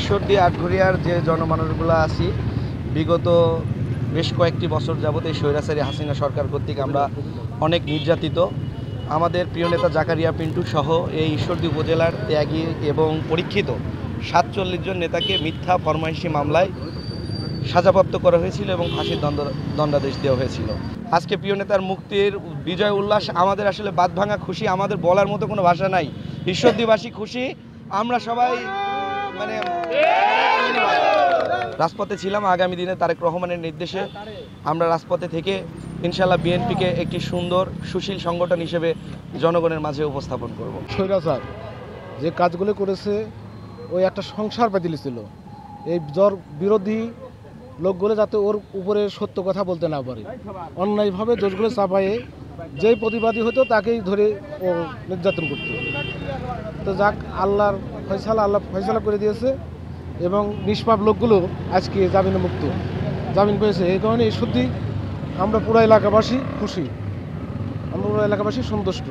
ঈশ্বরদী আটঘরিয়ার যে জনমানুষগুলো আছি বিগত বেশ কয়েকটি বছর যাবত এই স্বৈরাচারী হাসিনা সরকার কর্তৃক আমরা অনেক নির্যাতিত। আমাদের প্রিয় নেতা জাকারিয়া পিন্টু সহ এই ঈশ্বরদী উপজেলার ত্যাগী এবং পরীক্ষিত ৪৭ জন নেতাকে মিথ্যা ফরমাইশি মামলায় সাজাপ্রাপ্ত করা হয়েছিল এবং ফাঁসির দণ্ডাদেশ দেওয়া হয়েছিল। আজকে প্রিয় নেতার মুক্তির বিজয় উল্লাস আমাদের আসলে বাঁধভাঙা খুশি, আমাদের বলার মতো কোনো ভাষা নাই। ঈশ্বরদীবাসী খুশি, আমরা সবাই রাজপথে ছিলাম। আগামী দিনে তারেক রহমানের নির্দেশে আমরা রাজপথে থেকে ইনশাল্লাহ বিএনপিকে একটি সুন্দর সুশীল সংগঠন হিসেবে জনগণের মাঝে উপস্থাপন করব। স্বৈরাচার যে কাজগুলো করেছে ওই একটা সংসার বাতিল ছিল, এই বিরোধী লোকগুলো যাতে ওর উপরে সত্য কথা বলতে না পারে, অন্যায়ভাবে দোষগুলো চাপায়ে যেই প্রতিবাদী হতো তাকেই ধরে ও নির্যাতন করত। তো যাক, আল্লাহ ফয়সালা করে দিয়েছে এবং নিষ্পাপ লোকগুলো আজকে জামিন পেয়েছে। এই কারণে সত্যি আমরা পুরো এলাকাবাসী খুশি, আমরা পুরো এলাকাবাসী সন্তুষ্ট।